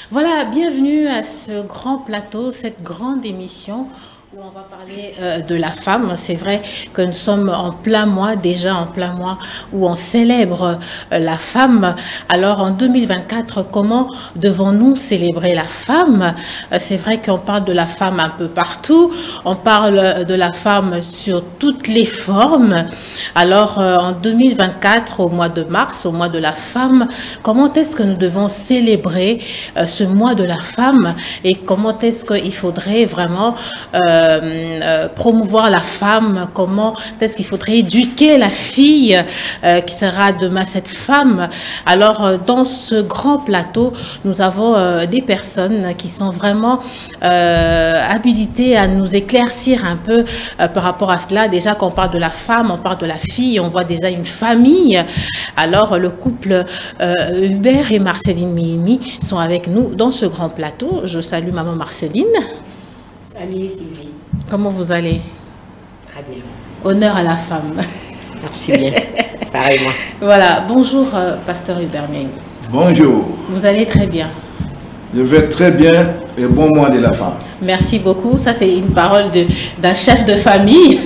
Voilà, bienvenue à ce grand plateau, cette grande émission où on va parler de la femme. C'est vrai que nous sommes en plein mois, déjà en plein mois où on célèbre la femme. Alors en 2024, comment devons-nous célébrer la femme? C'est vrai qu'on parle de la femme un peu partout, on parle de la femme sur toutes les formes. Alors en 2024, au mois de mars, au mois de la femme, comment est-ce que nous devons célébrer ce mois de la femme et comment est-ce qu'il faudrait vraiment promouvoir la femme, comment est-ce qu'il faudrait éduquer la fille qui sera demain cette femme. Alors dans ce grand plateau, nous avons des personnes qui sont vraiment habilitées à nous éclaircir un peu par rapport à cela. Déjà quand on parle de la femme, on parle de la fille, on voit déjà une famille. Alors le couple Hubert et Marceline Mihimi sont avec nous dans ce grand plateau. Je salue maman Marceline. Salut Sylvie. Comment vous allez? Très bien. Honneur à la femme. Merci bien. Pareillement. Voilà. Bonjour, pasteur Hubert Mihimi. Bonjour. Vous allez très bien? Je vais très bien et bon mois de la femme. Merci beaucoup. Ça, c'est une parole d'un chef de famille.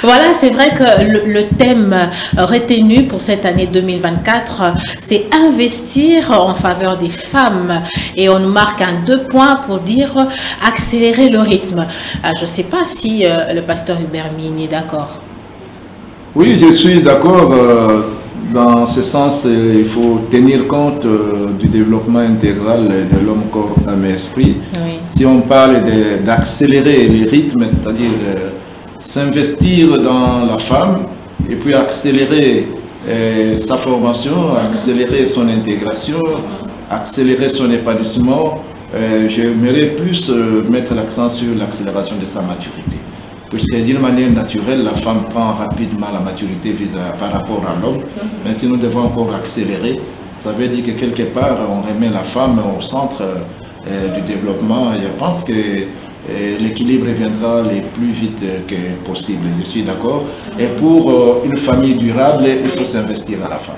Voilà, c'est vrai que le thème retenu pour cette année 2024, c'est investir en faveur des femmes. Et on nous marque un 2 points pour dire accélérer le rythme. Je ne sais pas si le pasteur Hubert Mihimi est d'accord. Oui, je suis d'accord. Dans ce sens, il faut tenir compte du développement intégral de l'homme, corps, âme et esprit. Oui. Si on parle d'accélérer le rythme, c'est-à-dire s'investir dans la femme et puis accélérer sa formation, accélérer son intégration, accélérer son épanouissement, j'aimerais plus mettre l'accent sur l'accélération de sa maturité. Puisque d'une manière naturelle, la femme prend rapidement la maturité par rapport à l'homme, mais si nous devons encore accélérer, ça veut dire que quelque part, on remet la femme au centre du développement. Et je pense que l'équilibre viendra le plus vite que possible, je suis d'accord. Et pour une famille durable, il faut s'investir à la femme.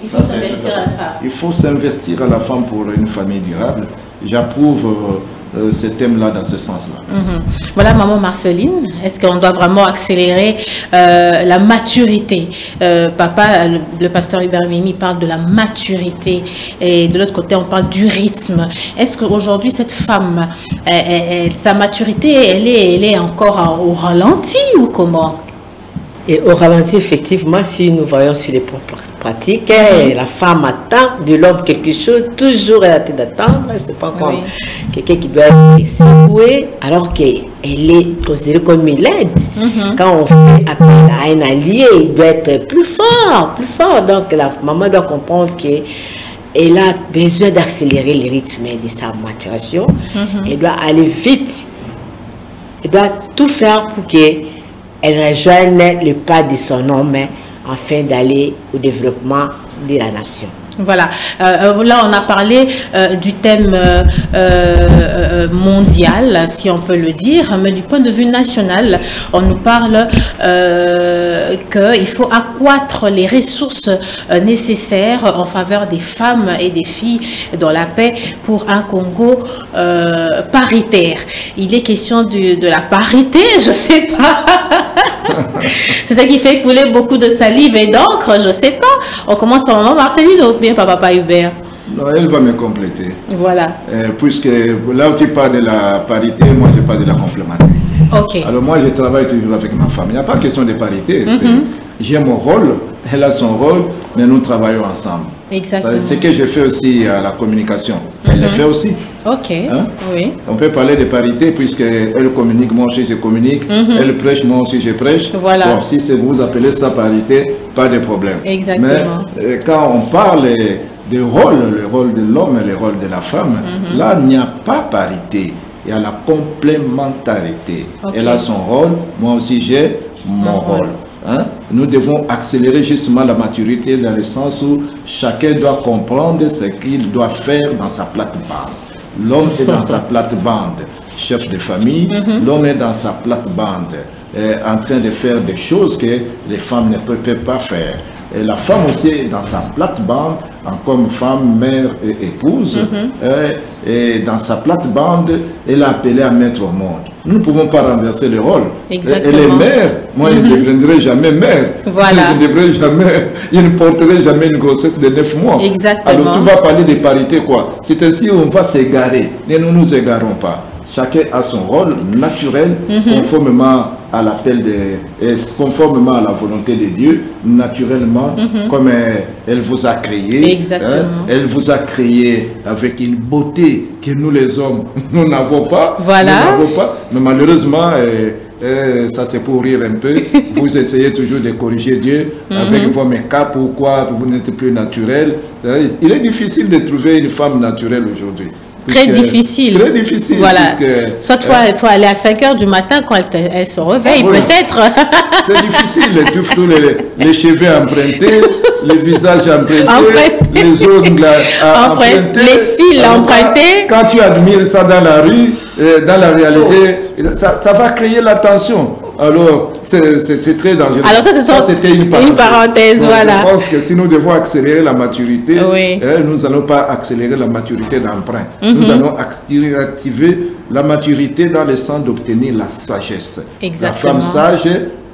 Il faut s'investir à la femme. Il faut s'investir à la femme pour une famille durable. J'approuve ce thème-là dans ce sens-là. Voilà, maman Marceline, est-ce qu'on doit vraiment accélérer la maturité? Papa, le pasteur Hubert Mihimi parle de la maturité et de l'autre côté, on parle du rythme. Est-ce qu'aujourd'hui, cette femme, sa maturité, elle est encore au ralenti ou comment? Et au ralenti, effectivement, si nous voyons sur les pratiques, la femme attend de l'homme quelque chose, toujours elle a tête d'attendre, c'est pas comme quelqu'un qui doit être secoué, alors qu'elle est considérée comme une aide. Quand on fait appel à un allié, il doit être plus fort, plus fort. Donc la maman doit comprendre qu'elle a besoin d'accélérer le rythme de sa maturation. Elle doit aller vite. Elle doit tout faire pour qu'elle rejoigne le pas de son homme afin d'aller au développement de la nation. Voilà, là on a parlé du thème mondial, si on peut le dire, mais du point de vue national, on nous parle qu'il faut accroître les ressources nécessaires en faveur des femmes et des filles dans la paix pour un Congo paritaire. Il est question de la parité, je sais pas. C'est ça qui fait couler beaucoup de salive et d'encre, je sais pas. On commence par maman Marceline ou bien par papa Hubert? Non, elle va me compléter. Voilà. Puisque là où tu parles de la parité, moi je parle de la complémentarité. Ok. Alors moi je travaille toujours avec ma femme. Il n'y a pas question de parité. J'ai mon rôle, elle a son rôle, mais nous travaillons ensemble. Exactement. C'est ce que je fais aussi à la communication. Elle le fait aussi. Ok. Hein? Oui. On peut parler de parité puisqu'elle communique, moi aussi je communique. Elle prêche, moi aussi je prêche. Voilà. Bon, si vous appelez ça parité, pas de problème. Exactement. Mais quand on parle de rôle, le rôle de l'homme et le rôle de la femme, là il n'y a pas parité. Il y a la complémentarité. Elle a son rôle, moi aussi j'ai mon rôle. Hein? Nous devons accélérer justement la maturité dans le sens où chacun doit comprendre ce qu'il doit faire dans sa plate-bande. L'homme est dans sa plate-bande, chef de famille, l'homme est dans sa plate-bande, en train de faire des choses que les femmes ne peuvent pas faire. Et la femme aussi est dans sa plate-bande, comme femme, mère et épouse. Et dans sa plate-bande, elle a appelé à mettre au monde. Nous ne pouvons pas renverser le rôle. Exactement. Elle est mère. Moi, je ne deviendrai jamais mère. Voilà. Je ne porterai jamais une grossesse de 9 mois. Exactement. Alors, tu vas parler de parité, quoi. C'est ainsi qu'on va s'égarer. Mais nous ne nous égarons pas. Chacun a son rôle naturel, conformément à l'appel conformément à la volonté de Dieu, naturellement, comme elle vous a créé. Exactement. Elle vous a créé avec une beauté que nous les hommes, nous n'avons pas. Voilà. Nous n'avons pas. Mais malheureusement, ça c'est pour rire un peu. Vous essayez toujours de corriger Dieu avec vos make-up, pourquoi vous n'êtes plus naturel. Il est difficile de trouver une femme naturelle aujourd'hui. Très difficile. Très difficile. Voilà. Soit il faut aller à 5 h du matin quand elle se réveille, peut-être. C'est difficile. Tu fous les cheveux empruntés, le visage emprunté, les ongles empruntés, les cils empruntés. Quand tu admires ça dans la rue, dans la réalité, ça va créer la tension. Alors, c'est très dangereux. Alors ça c'était une parenthèse. Donc, voilà. Je pense que si nous devons accélérer la maturité, nous n'allons pas accélérer la maturité d'emprunt. Nous allons activer la maturité dans le sens d'obtenir la sagesse. Exactement. La femme sage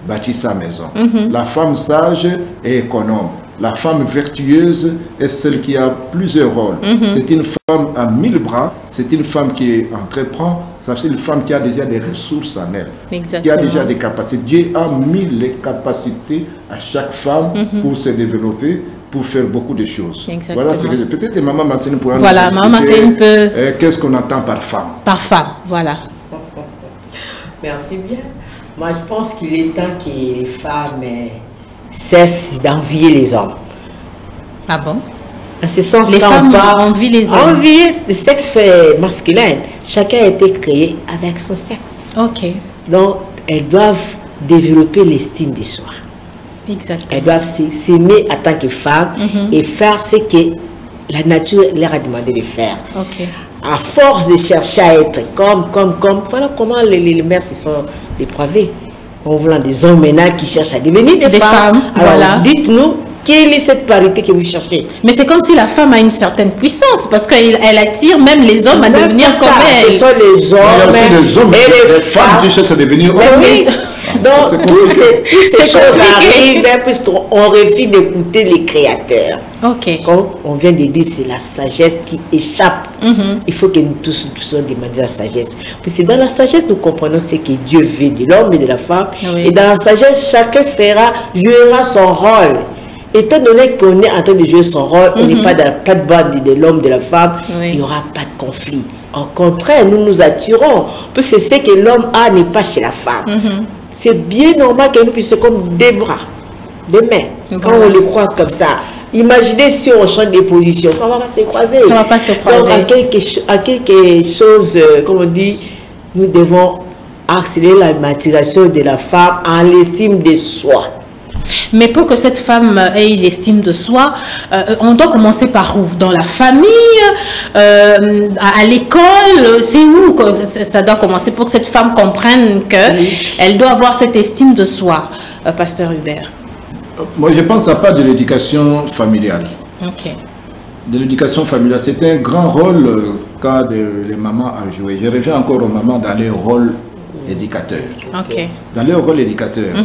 bâtit sa maison. La femme sage est économe. La femme vertueuse est celle qui a plusieurs rôles. C'est une femme à 1000 bras, c'est une femme qui entreprend, c'est une femme qui a déjà des ressources en elle, qui a déjà des capacités. Dieu a mis les capacités à chaque femme pour se développer, pour faire beaucoup de choses. Exactement. Voilà, peut-être que Maman Marceline pourra nous expliquer qu'est-ce qu'on entend par femme. Par femme, voilà. Merci bien. Moi, je pense qu'il est temps que les femmes cessent d'envier les hommes. Ah bon? En ce sens, les femmes envient les hommes. Envier le sexe masculin. Chacun a été créé avec son sexe. Ok. Donc, elles doivent développer l'estime de soi. Exactement. Elles doivent s'aimer en tant que femmes et faire ce que la nature leur a demandé de faire. Ok. À force de chercher à être comme, voilà comment les mères se sont dépravées. En voulant des hommes maintenant qui cherchent à devenir des femmes. Alors, voilà. Dites-nous, quelle est cette parité que vous cherchez? Mais c'est comme si la femme a une certaine puissance, parce qu'elle attire même les hommes à devenir comme elle. Ce sont les hommes, et les femmes qui cherchent à devenir hommes. Donc, toutes ces choses arrivent puisqu'on refuse d'écouter les créateurs. Ok. Comme on vient de dire, c'est la sagesse qui échappe. Il faut que nous tous demandions la sagesse. Parce que dans la sagesse, nous comprenons ce que Dieu veut de l'homme et de la femme. Et dans la sagesse, chacun jouera son rôle. Étant donné qu'on est en train de jouer son rôle, on n'est pas dans la plate-bande de l'homme, de la femme, il n'y aura pas de conflit. Au contraire, nous nous attirons. Parce que ce que l'homme a n'est pas chez la femme. C'est bien normal que nous puissions comme des bras, des mains, quand on les croise comme ça. Imaginez si on change des positions, ça ne va pas se croiser. Ça ne va pas se croiser. Donc, à quelque chose, comme on dit, nous devons accélérer la maturation de la femme en l'estime de soi. Mais pour que cette femme ait l'estime de soi, on doit commencer par où? Dans la famille, à l'école, c'est où que ça doit commencer pour que cette femme comprenne qu'elle doit avoir cette estime de soi, Pasteur Hubert? Moi, je pense à pas de l'éducation familiale. Ok. De l'éducation familiale, c'est un grand rôle qu'a les mamans à jouer. Je reviens encore aux mamans dans leur rôle éducateur. Okay. Dans leur rôle éducateur.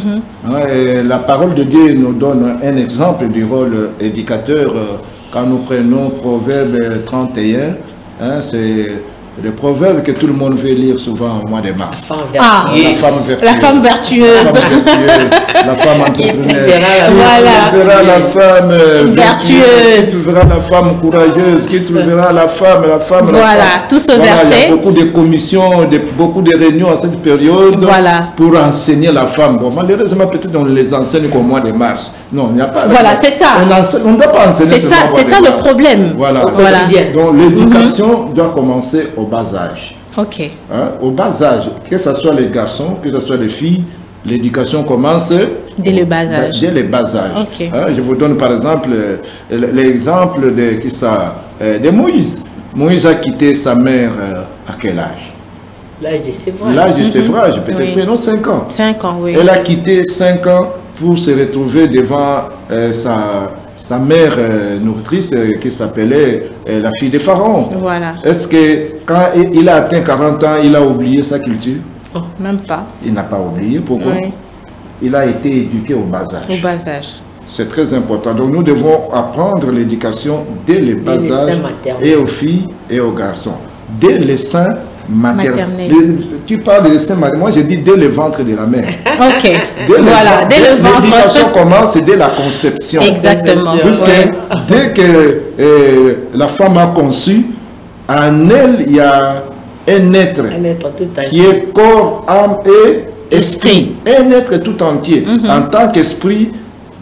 La parole de Dieu nous donne un exemple du rôle éducateur quand nous prenons Proverbe 31. C'est le proverbe que tout le monde veut lire souvent au mois de mars. La femme vertueuse. La femme entrepreneuse. Voilà. Qui trouvera la femme vertueuse. Qui trouvera la femme courageuse. Qui trouvera la femme. Voilà, tout ce verset. Il y a beaucoup de commissions, beaucoup de réunions à cette période pour enseigner la femme. Bon, malheureusement, peut-être on les enseigne qu'au mois de mars. Non, il n'y a pas. Voilà, c'est ça. On ne doit pas enseigner. C'est ça le problème. Voilà. Donc l'éducation doit commencer au bas âge. Ok. Au bas âge, que ce soit les garçons, que ce soit les filles, l'éducation commence dès le bas âge. Dès le bas âge. Okay. Je vous donne par exemple l'exemple de Moïse. Moïse a quitté sa mère à quel âge? L'âge de sévrage. L'âge de sévrage, peut-être non 5 ans. 5 ans, oui. Elle a quitté 5 ans pour se retrouver devant sa mère nourritrice qui s'appelait la fille de Pharaon. Voilà. Est-ce que quand il a atteint 40 ans, il a oublié sa culture? Même pas. Il n'a pas oublié. Pourquoi? Oui. Il a été éduqué au bas âge. Au bas âge. C'est très important. Donc nous devons apprendre l'éducation dès le bas âge et aux filles et aux garçons. Dès les seins maternels. Tu parles de seins maternels. Moi, j'ai dit dès le ventre de la mère. Ok. Voilà, dès le ventre. L'éducation commence dès la conception. Exactement. Dès que la femme a conçu, en elle, il y a un être qui est corps, âme et esprit. Un être tout entier. En tant qu'esprit,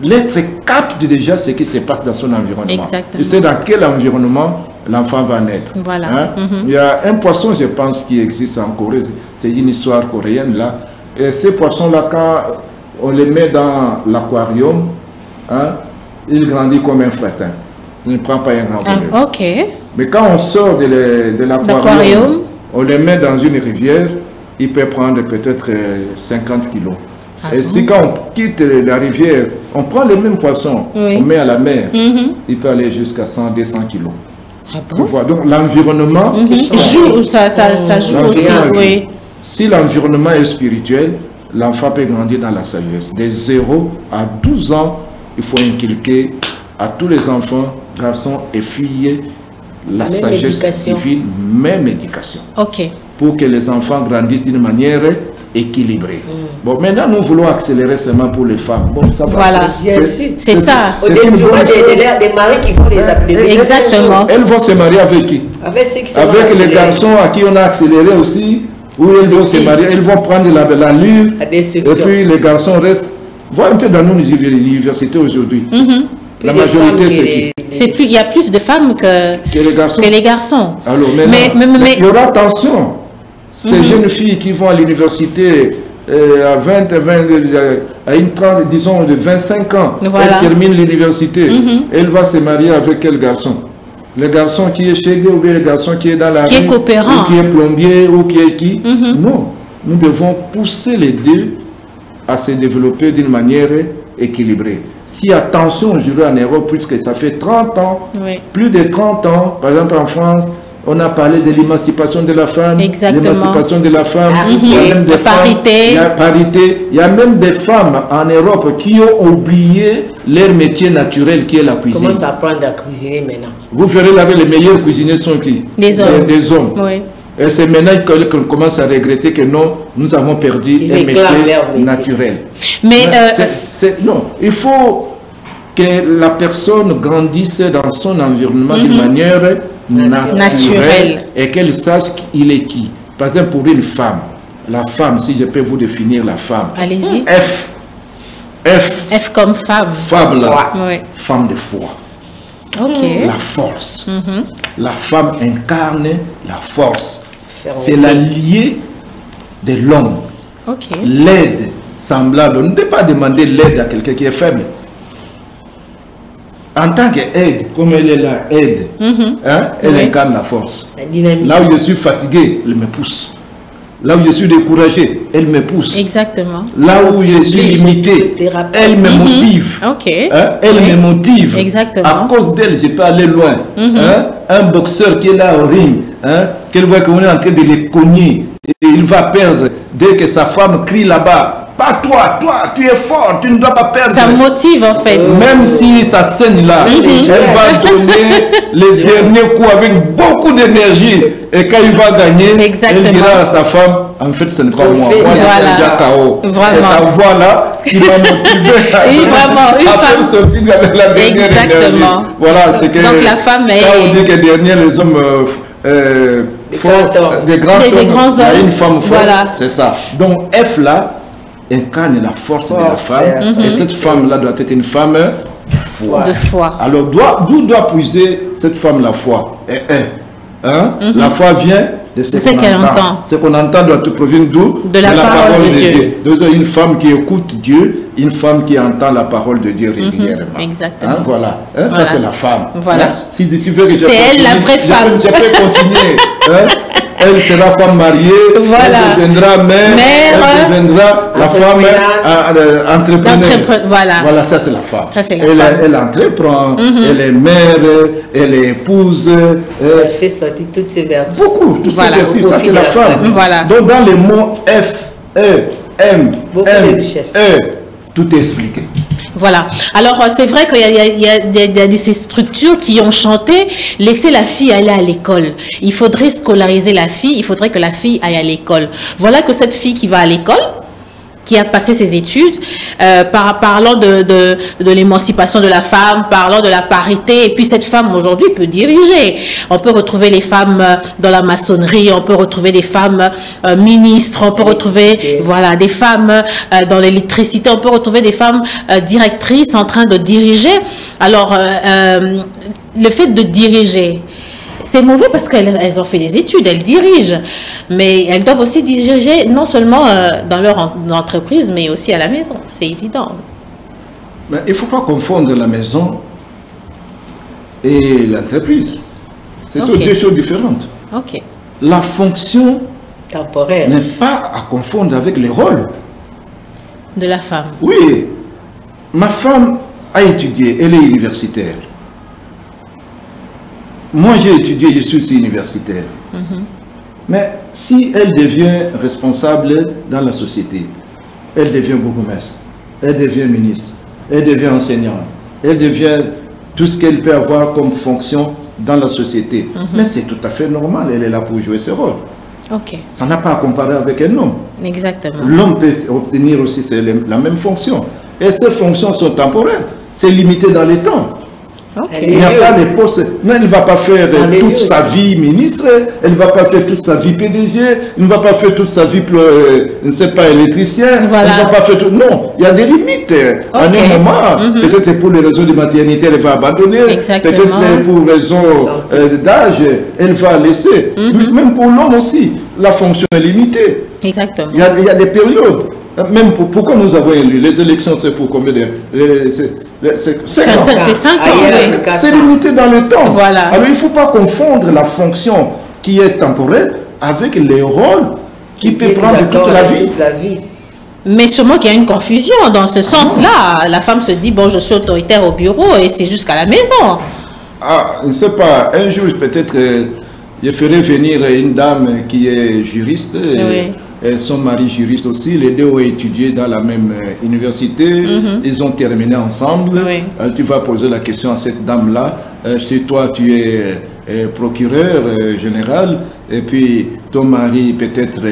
l'être capte déjà ce qui se passe dans son environnement. Exactement. Tu sais dans quel environnement l'enfant va naître. Voilà. Hein? Il y a un poisson, je pense, qui existe en Corée. C'est une histoire coréenne là. Et ces poissons-là, quand on les met dans l'aquarium, hein, il grandit comme un fretin. Il ne prend pas un grand bonheur. Ok. Mais quand on sort de l'aquarium, on les met dans une rivière, il peut prendre peut-être 50 kilos. Et si quand on quitte la rivière, on prend les mêmes poissons, on met à la mer, il peut aller jusqu'à 100-200 kilos. Tu vois, donc l'environnement joue, ça joue aussi. Oui. Si l'environnement est spirituel, l'enfant peut grandir dans la sagesse. De 0 à 12 ans, il faut inculquer à tous les enfants, garçons et filles, la même sagesse divine, même éducation. Ok. Pour que les enfants grandissent d'une manière équilibrée. Bon, maintenant nous voulons accélérer seulement pour les femmes. Bon, ça va. Voilà, c'est ça. Au début, des maris qui font les appeler. Exactement. Elles vont se marier avec qui? Avec les garçons à qui on a accéléré aussi, où elles vont se marier, elles vont prendre l'allure, et puis les garçons restent. Vois un peu dans nos universités aujourd'hui. La majorité, c'est qui? Il y a plus de femmes que les garçons. Alors, mais il y aura attention. Ces jeunes filles qui vont à l'université à une trente, disons de 25 ans, elle termine l'université, elle va se marier avec quel garçon? Le garçon qui est chez ou bien le garçon qui est dans la rue, ou qui est plombier, ou qui est qui? Non, nous devons pousser les deux à se développer d'une manière équilibrée. Si attention aujourd'hui en Europe, puisque ça fait 30 ans, plus de 30 ans, par exemple en France, on a parlé de l'émancipation de la femme, l'émancipation de la femme, il y a même des parité. Il y a même des femmes en Europe qui ont oublié leur métier naturel qui est la cuisine. Comment s'apprendre à cuisiner maintenant? Vous verrez là, les meilleurs cuisiniers sont qui? Des hommes. Des hommes. Oui. Et c'est maintenant qu'on commence à regretter que non, nous avons perdu un métier naturel. Mais non, il faut que la personne grandisse dans son environnement d'une manière naturelle et qu'elle sache qu'il est qui. Par exemple, pour une femme, la femme, si je peux vous définir la femme. Allez-y. F comme femme. Femme là. Femme de foi. Ok. La force. La femme incarne la force. C'est l'allié de l'homme. L'aide semblable. On ne peut pas demander l'aide à quelqu'un qui est faible. En tant qu'aide, comme elle est là, aide, elle incarne la force. Là où je suis fatigué, elle me pousse. Là où je suis découragé, elle me pousse. Exactement. Là où je suis limité, elle me motive. Elle me motive. Exactement. À cause d'elle, je peux aller loin. Un boxeur qui est là au ring, qu'elle voit qu'on est en train de les cogner, et il va perdre dès que sa femme crie là-bas. Pas toi, tu es fort, tu ne dois pas perdre. Ça motive en fait. Même si ça saigne là, elle va donner les derniers coups avec beaucoup d'énergie. Et quand il va gagner, elle dira à sa femme, en fait ce n'est pas moi, moi je suis déjà KO. Et ta voix là, qui m'a motivé à faire sortir la dernière énergie. Voilà, c'est que donc la femme est... Quand on dit que dernier les hommes... des grands hommes, il y a une femme forte, c'est ça. Donc F là incarne la force de la femme, et cette femme-là doit être une femme de foi. Alors, d'où doit puiser cette femme la foi? La foi vient de ce qu'on entend. Ce qu'on entend doit provenir d'où? De la parole de Dieu. Donc, une femme qui écoute Dieu, une femme qui entend la parole de Dieu régulièrement. Exactement. Voilà. Ça, c'est la femme. Voilà. Si tu veux que c'est elle la vraie femme. Je peux continuer. elle sera femme mariée, voilà. Elle deviendra mère, elle deviendra la femme entrepreneur. Voilà, ça c'est la femme. Ça, c'est la femme. Elle entreprend, elle est mère, elle est épouse. Elle fait sortir toutes ses vertus. Beaucoup, toutes ces vertus, ça c'est la femme. Voilà. Donc dans les mots F, E, M, tout est expliqué. Voilà. Alors, c'est vrai qu'il y a ces structures qui ont chanté « Laissez la fille aller à l'école ». Il faudrait scolariser la fille, il faudrait que la fille aille à l'école. Voilà que cette fille qui va à l'école, qui a passé ses études, parlant de l'émancipation de la femme, parlant de la parité, et puis cette femme aujourd'hui peut diriger. On peut retrouver les femmes dans la maçonnerie, on peut retrouver des femmes ministres, on peut retrouver des femmes dans l'électricité, on peut retrouver des femmes directrices en train de diriger. Alors, le fait de diriger, c'est mauvais parce qu'elles ont fait des études, elles dirigent, mais elles doivent aussi diriger non seulement dans leur entreprise, mais aussi à la maison, c'est évident. Mais il ne faut pas confondre la maison et l'entreprise. Ce sont deux choses différentes. La fonction temporaire n'est pas à confondre avec le rôle de la femme. Oui, ma femme a étudié, elle est universitaire. Moi, j'ai étudié, je suis aussi universitaire. Mais si elle devient responsable dans la société, elle devient bourgmestre, elle devient ministre, elle devient enseignante, elle devient tout ce qu'elle peut avoir comme fonction dans la société. Mais c'est tout à fait normal, elle est là pour jouer ce rôle. Ça n'a pas à comparer avec un homme. Exactement. L'homme peut obtenir aussi la même fonction. Et ces fonctions sont temporaires. C'est limité dans les temps. Il n'y a pas de postes. Mais elle ne va pas faire toute sa vie ministre, elle ne va pas faire toute sa vie PDG, elle ne va pas faire toute sa vie, je ne sais pas, électricien, elle ne va pas faire tout. Non, il y a des limites. À un moment, peut-être pour les raisons de maternité, elle va abandonner, peut-être pour raison d'âge, elle va laisser. Même pour l'homme aussi, la fonction est limitée. Exactement. Il y a des périodes. Même pourquoi nous avons élu les élections, c'est pour combien de... C'est 5 ans. C'est 5 ans. C'est limité dans le temps. Voilà. Alors il ne faut pas confondre la fonction qui est temporaire avec les rôles qui peut prendre toute la vie. Mais sûrement qu'il y a une confusion dans ce sens-là. La femme se dit, bon, je suis autoritaire au bureau et c'est jusqu'à la maison. Ah, je ne sais pas. Un jour, peut-être, je ferai venir une dame qui est juriste. Et son mari juriste aussi, les deux ont étudié dans la même université, ils ont terminé ensemble. Tu vas poser la question à cette dame-là, si toi tu es procureur général, et puis ton mari peut-être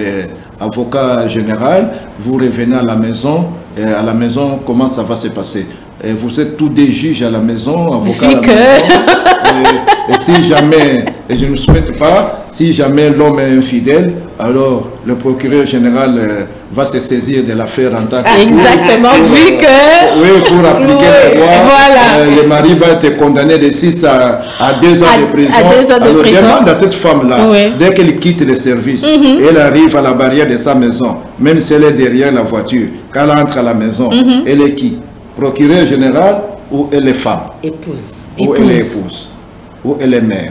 avocat général, vous revenez à la maison, comment ça va se passer? Vous êtes tous des juges à la maison, avocats à la maison. Et si jamais, et je ne souhaite pas, si jamais l'homme est infidèle, alors le procureur général va se saisir de l'affaire en tant que... Exactement, vu que... Oui, pour appliquer la loi, le mari va être condamné de 6 à 2 ans de prison. Alors demande à cette femme-là, dès qu'elle quitte le service, elle arrive à la barrière de sa maison, même si elle est derrière la voiture, quand elle entre à la maison, elle est qui? Procureur général ou elle est femme? Épouse. Ou elle est épouse. Ou elle est mère.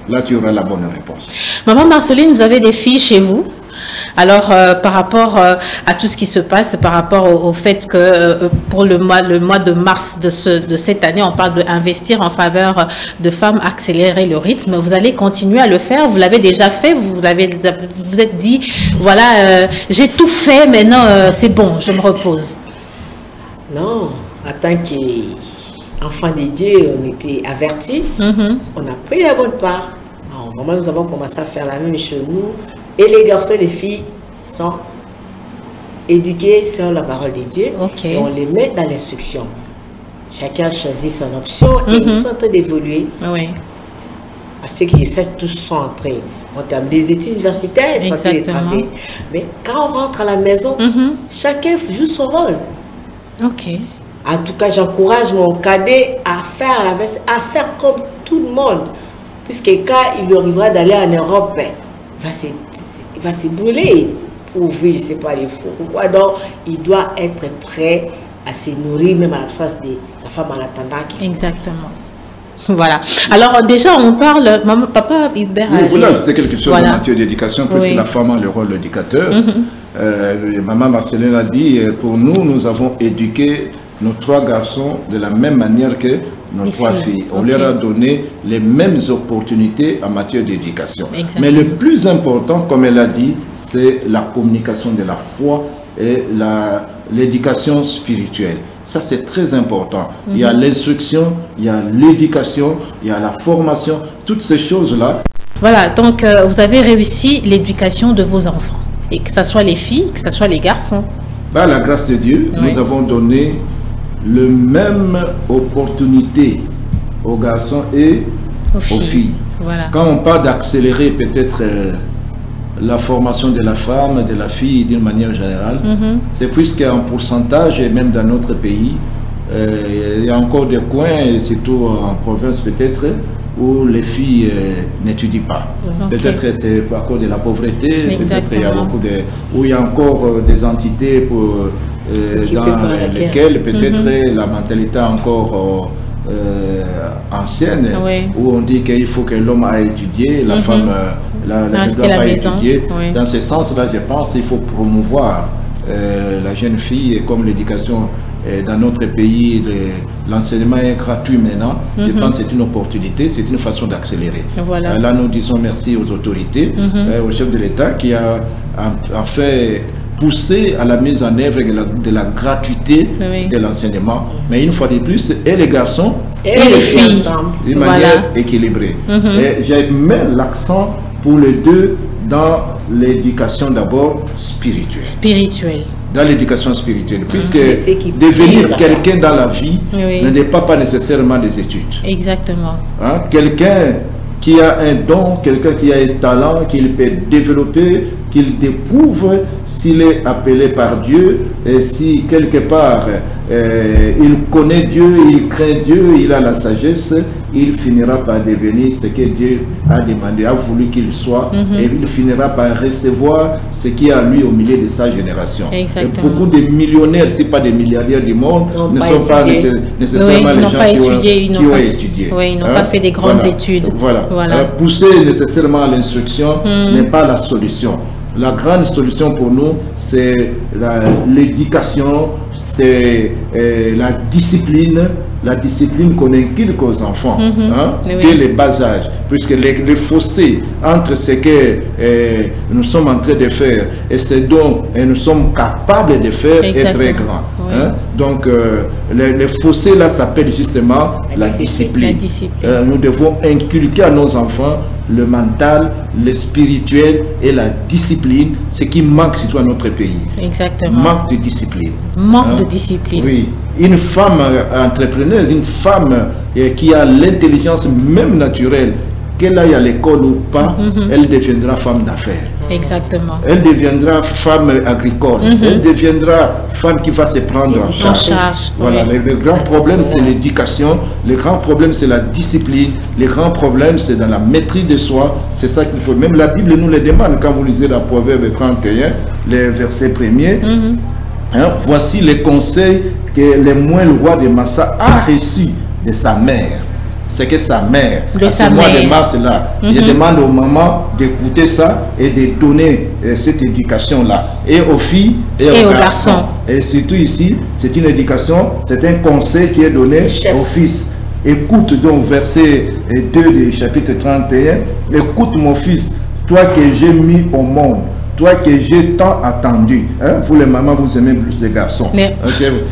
Là, tu auras la bonne réponse. Maman Marceline, vous avez des filles chez vous. Alors, par rapport à tout ce qui se passe, par rapport au fait que pour le mois de mars de cette année, on parle d'investir en faveur de femmes, accélérer le rythme. Vous allez continuer à le faire. Vous l'avez déjà fait. Vous êtes dit, voilà, j'ai tout fait, maintenant c'est bon, je me repose. Non, en tant qu'enfant de Dieu, on était avertis. On a pris la bonne part. Alors, vraiment, nous avons commencé à faire la même chez nous. Et les garçons et les filles sont éduqués sur la parole de Dieu. Et on les met dans l'instruction. Chacun choisit son option et ils sont en train d'évoluer. Parce que je sais, tous sont entrés en termes des études universitaires, ils sont en train de travailler. Mais quand on rentre à la maison, chacun joue son rôle. En tout cas, j'encourage mon cadet à faire comme tout le monde. Puisque quand il lui arrivera d'aller en Europe, il va se brûler pour vivre, je ne sais pas, les fous. Donc, il doit être prêt à se nourrir, même à l'absence de sa femme en attendant qu'il Exactement. Voilà. Alors déjà, on parle, maman, papa Hubert. Oui, voilà, c'était quelque chose en matière d'éducation, puisque la femme a le rôle d'éducateur. Maman Marceline a dit, pour nous, nous avons éduqué nos 3 garçons de la même manière que nos 3 filles. On leur a donné les mêmes opportunités en matière d'éducation. Mais le plus important, comme elle a dit, c'est la communication de la foi et l'éducation spirituelle. Ça, c'est très important. Il y a l'instruction, il y a l'éducation, il y a la formation, toutes ces choses-là. Voilà, donc vous avez réussi l'éducation de vos enfants. Et que ce soit les filles, que ce soit les garçons. Par la grâce de Dieu, nous avons donné le même opportunité aux garçons et aux filles. Voilà. Quand on parle d'accélérer peut-être la formation de la femme, de la fille d'une manière générale, c'est puisqu'en pourcentage, et même dans notre pays, il y a encore des coins, et surtout en province peut-être, où les filles n'étudient pas. Peut-être c'est à cause de la pauvreté, peut-être il y a beaucoup de... où il y a encore des entités pour, dans lesquelles peut-être la mentalité encore ancienne, où on dit qu'il faut que l'homme aille étudier, la femme la doit pas étudier. Dans ce sens-là, je pense qu'il faut promouvoir la jeune fille, et comme l'éducation dans notre pays, l'enseignement est gratuit maintenant. Je pense que c'est une opportunité, c'est une façon d'accélérer. Là, nous disons merci aux autorités, au chef de l'État qui a fait pousser à la mise en œuvre de la gratuité de l'enseignement. Mais une fois de plus, et les garçons et les filles, d'une manière équilibrée. Et j'ai mis l'accent pour les deux dans l'éducation d'abord spirituelle. Dans l'éducation spirituelle, puisque devenir quelqu'un dans la vie ne dépend pas nécessairement des études. Exactement. Hein? Quelqu'un qui a un don, quelqu'un qui a un talent, qu'il peut développer, qu'il découvre s'il est appelé par Dieu, et si quelque part il connaît Dieu, il craint Dieu, il a la sagesse, il finira par devenir ce que Dieu a demandé, a voulu qu'il soit, et il finira par recevoir ce qui est à lui au milieu de sa génération. Et beaucoup de millionnaires, si pas des milliardaires du monde, ne sont pas nécessairement les gens qui ont étudié. Oui, ils n'ont pas fait des grandes études. Voilà. Pousser nécessairement à l'instruction n'est pas la solution. La grande solution pour nous, c'est l'éducation, c'est la discipline qu'on inculque aux enfants, dès le bas âge, puisque le fossé entre ce que nous sommes en train de faire et ce dont nous sommes capables de faire est très grand. Donc, le fossé là s'appelle justement la discipline. Nous devons inculquer à nos enfants le mental, le spirituel et la discipline, ce qui manque surtout à notre pays. Exactement. Manque de discipline. Manque de discipline. Oui. Une femme entrepreneuse, une femme qui a l'intelligence même naturelle, qu'elle aille à l'école ou pas, elle deviendra femme d'affaires. Exactement. Elle deviendra femme agricole. Elle deviendra femme qui va se prendre en charge. Voilà. Le grand problème, c'est l'éducation. Le grand problème, c'est la discipline. Le grand problème, c'est dans la maîtrise de soi. C'est ça qu'il faut. Même la Bible nous le demande quand vous lisez la Proverbe 31, les versets premiers. Voici les conseils que le moine roi de Massa a reçus de sa mère. C'est que sa mère, à ce mois de mars là, je demande aux mamans d'écouter ça et de donner cette éducation-là, et aux filles et aux garçons. Et surtout ici, c'est une éducation, c'est un conseil qui est donné aux fils. Écoute donc verset 2 du chapitre 31, écoute mon fils, toi que j'ai mis au monde, toi que j'ai tant attendu. Vous les mamans, vous aimez plus les garçons.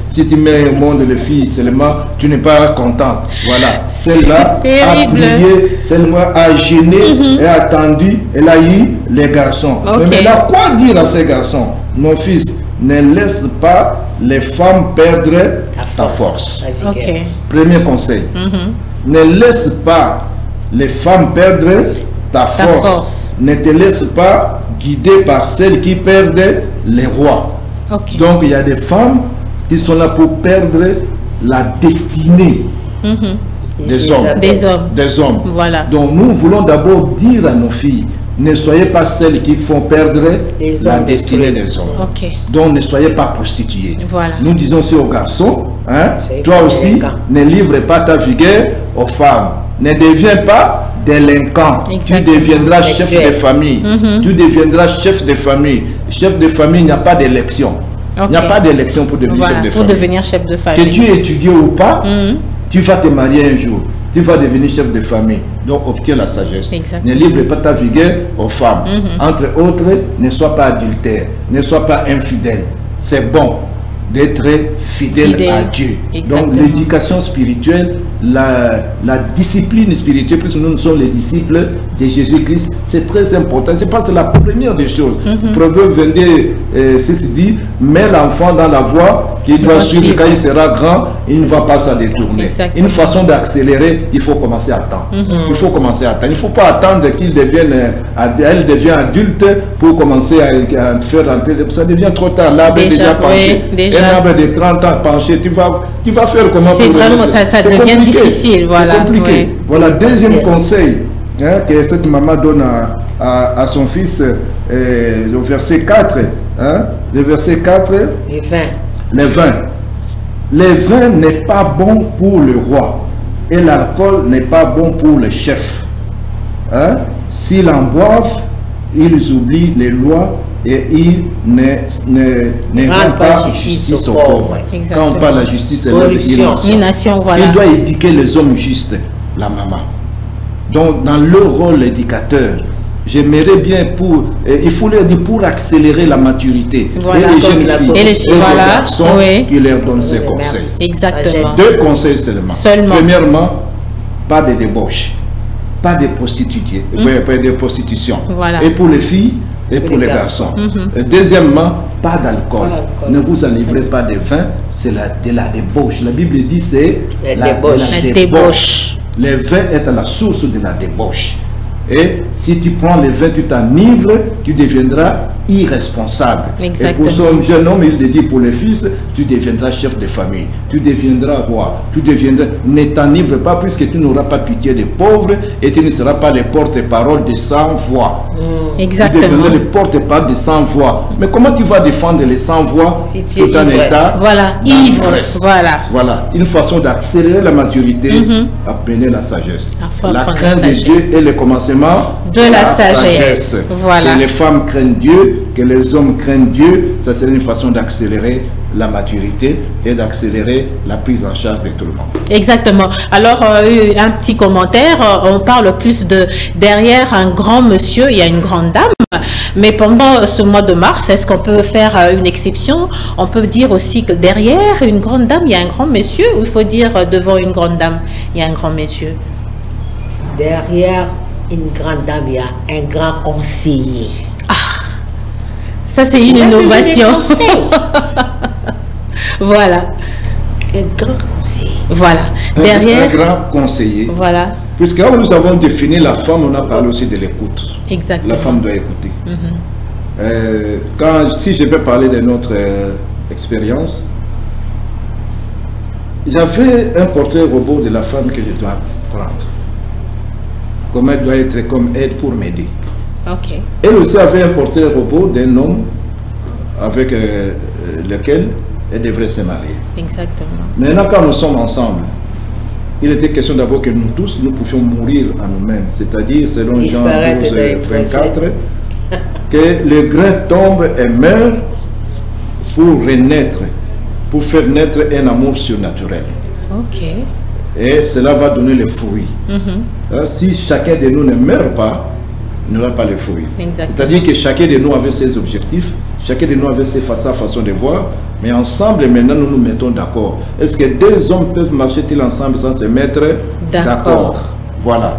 Si tu mets au monde les filles seulement, tu n'es pas contente. Voilà. Celle-là a prié, celle-là a gêné et attendu, elle a eu les garçons. Mais là, quoi dire à ces garçons? Mon fils, ne laisse pas les femmes perdre ta force. Premier conseil. Ne laisse pas les femmes perdre ta force. Ne te laisse pas guidé par celles qui perdent les rois. Donc il y a des femmes qui sont là pour perdre la destinée des hommes. Voilà. Donc nous voulons d'abord dire à nos filles, ne soyez pas celles qui font perdre la destinée des hommes. Okay. Donc ne soyez pas prostituées. Voilà. Nous disons aussi aux garçons, hein, toi aussi, ne livre pas ta vigueur aux femmes. Ne deviens pas délinquant. Exactement. Tu deviendras chef de famille. Tu deviendras chef de famille. Chef de famille, il n'y a pas d'élection. Il n'y a pas d'élection pour devenir chef de famille. Pour devenir chef de famille. Que tu étudies ou pas, tu vas te marier un jour. Tu vas devenir chef de famille. Donc, obtiens la sagesse. Exactement. Ne livre pas ta vigueur aux femmes. Entre autres, ne sois pas adultère. Ne sois pas infidèle. C'est bon d'être fidèle à Dieu. Exactement. Donc, l'éducation spirituelle, la discipline spirituelle, puisque nous sommes les disciples de Jésus-Christ, c'est très important. C'est pas la première des choses. Proverbe 22, 6 dit, mets l'enfant dans la voie qu'il doit suivre. Quand il sera grand, il ne va pas s'en détourner. Une façon d'accélérer, il faut commencer à temps. Il faut commencer à temps. Il ne faut pas attendre qu'il devienne, elle devient adulte pour commencer à faire rentrer. Ça devient trop tard. L'arbre est déjà penché. Un arbre de 30 ans penché, tu vas faire comment? C'est vraiment, ça devient difficile. Voilà. C'est compliqué. Voilà, deuxième conseil que cette maman donne à son fils, au verset 4. Le verset 4. Les vins. Le vin n'est pas bon pour le roi et l'alcool n'est pas bon pour les chefs. S'ils en boivent, ils oublient les lois et ils ne rendent pas justice aux pauvres. Quand on parle de la justice, c'est une nation. Voilà. Il doit éduquer les hommes justes, la maman. Donc, dans leur rôle d'éducateur, j'aimerais bien il faut leur dire pour accélérer la maturité. Voilà, et les jeunes filles et les garçons qui leur donnent ces conseils. Exactement. 2 conseils seulement. Premièrement, pas de débauche, pas de prostituées, pas de prostitution. Voilà. Et pour les filles et pour les garçons. Deuxièmement, pas d'alcool. Ne vous enivrez pas de vin, c'est de la débauche. La Bible dit c'est la débauche. Le vin est à la source de la débauche. Et si tu prends le vin, tu t'enivres, tu deviendras irresponsable. Exactement. Et pour son jeune homme, il le dit pour les fils, tu deviendras chef de famille, tu deviendras roi, ne t'enivre pas puisque tu n'auras pas pitié des pauvres et tu ne seras pas le porte-parole de sans voix. Exactement. Tu deviendras le porte-parole de sans voix. Mais comment tu vas défendre les sans voix si tu es ivre? Voilà, ivre. Voilà, une façon d'accélérer la maturité, appeler la sagesse. La crainte de Dieu est le commencement de la sagesse. Voilà. Que les femmes craignent Dieu, que les hommes craignent Dieu, ça serait une façon d'accélérer la maturité et d'accélérer la prise en charge de tout le monde. Exactement. Alors, un petit commentaire, on parle plus de derrière un grand monsieur, il y a une grande dame, mais pendant ce mois de mars, est-ce qu'on peut faire une exception? On peut dire aussi que derrière une grande dame, il y a un grand monsieur, ou il faut dire devant une grande dame, il y a un grand monsieur? Derrière une grande dame, il y a un grand conseiller. Ah, ça c'est une innovation. Voilà. Un grand conseiller. Voilà. Derrière. Un grand conseiller. Voilà. Puisque quand nous avons défini la femme, on a parlé aussi de l'écoute. Exactement. La femme doit écouter. Si je vais parler de notre expérience, j'avais un portrait robot de la femme que je dois prendre. Comme elle doit être comme aide pour m'aider. Ok. Elle aussi avait un portrait robot d'un homme avec lequel elle devrait se marier. Exactement. Maintenant, quand nous sommes ensemble, il était question d'abord que nous tous, nous pouvions mourir à nous-mêmes. C'est-à-dire, selon Jean 12, 24, que le grain tombe et meurt pour renaître, pour faire naître un amour surnaturel. Ok. Et cela va donner le fruit. Si chacun de nous ne meurt pas, il n'aura pas le fruit. C'est-à-dire que chacun de nous avait ses objectifs, chacun de nous avait sa façon de voir, mais ensemble, maintenant, nous nous mettons d'accord. Est-ce que 2 hommes peuvent marcher-ils ensemble sans se mettre d'accord? Voilà.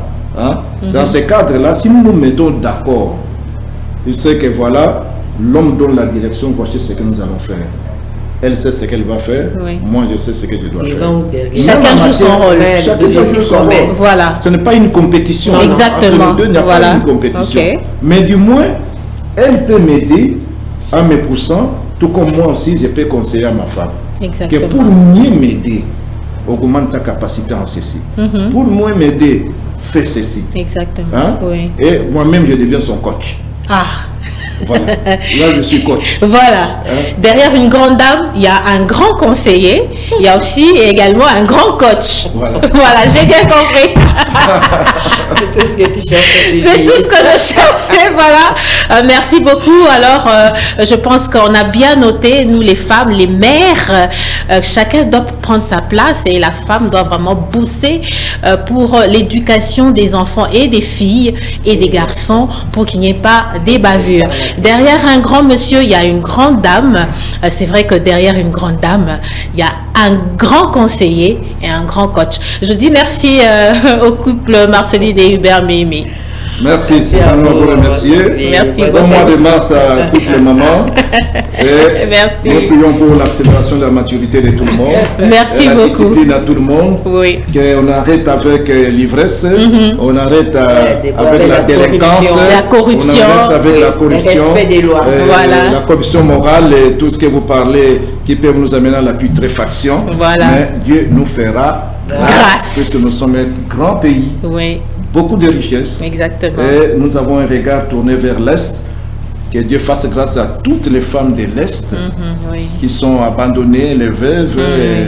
Dans ce cadre-là, si nous nous mettons d'accord, il sait que voilà, l'homme donne la direction, voici ce que nous allons faire. Elle sait ce qu'elle va faire, moi je sais ce que je dois faire. Chacun joue son rôle. Chacun joue son rôle. Voilà. Ce n'est pas une compétition. Exactement. Entre nous deux, il n'y a pas une compétition. Mais du moins, elle peut m'aider en me poussant, tout comme moi aussi, je peux conseiller à ma femme. Exactement. Que pour mieux m'aider, augmente ta capacité en ceci. Pour moi m'aider, fais ceci. Exactement. Hein? Oui. Et moi-même, je deviens son coach. Ah. Voilà. Là, je suis coach. Voilà. Hein? Derrière une grande dame, il y a un grand conseiller. Il y a aussi également un grand coach. Voilà. Voilà, j'ai bien compris. C'est tout ce que tu cherchais. C'est tout ce que je cherchais, voilà. Merci beaucoup. Alors, je pense qu'on a bien noté, nous les femmes, les mères, chacun doit prendre sa place et la femme doit vraiment booster pour l'éducation des enfants et des filles et des garçons pour qu'il n'y ait pas des bavures. Derrière un grand monsieur, il y a une grande dame. C'est vrai que derrière une grande dame, il y a un grand conseiller et un grand coach. Je dis merci au couple Marceline et Hubert Mimi. Merci à vous remercier. Merci Bon beaucoup. mois de mars à toutes les mamans. Et Merci. nous prions pour l'accélération de la maturité de tout le monde. Merci et la beaucoup. discipline à tout le monde. Oui. Qu'on arrête avec l'ivresse, on arrête avec la délinquance, la corruption, on arrête avec la corruption, le respect des lois. Voilà. La corruption morale et tout ce que vous parlez qui peut nous amener à la putréfaction. Voilà. Mais Dieu nous fera Grâce. puisque nous sommes un grand pays, Oui, beaucoup de richesses. exactement. Et nous avons un regard tourné vers l'Est. Que Dieu fasse grâce à toutes les femmes de l'Est Oui. qui sont abandonnées, les veuves, et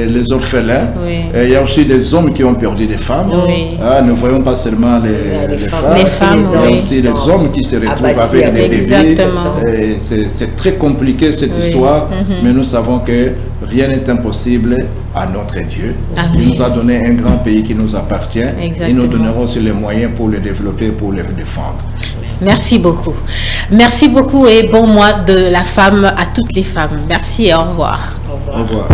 les orphelins. Oui. Et il y a aussi des hommes qui ont perdu des femmes. Oui. Ah, ne voyons pas seulement les femmes, Les femmes, il y a oui. aussi les hommes qui se retrouvent abattus avec des bébés. Exactement. Et c'est très compliqué cette Oui. histoire, mais nous savons que rien n'est impossible à notre Dieu. Amen. Il nous a donné un grand pays qui nous appartient et Exactement. nous donnerons aussi les moyens pour le développer, pour le défendre. Merci beaucoup. Merci beaucoup et bon mois de la femme à toutes les femmes. Merci et au revoir. Au revoir.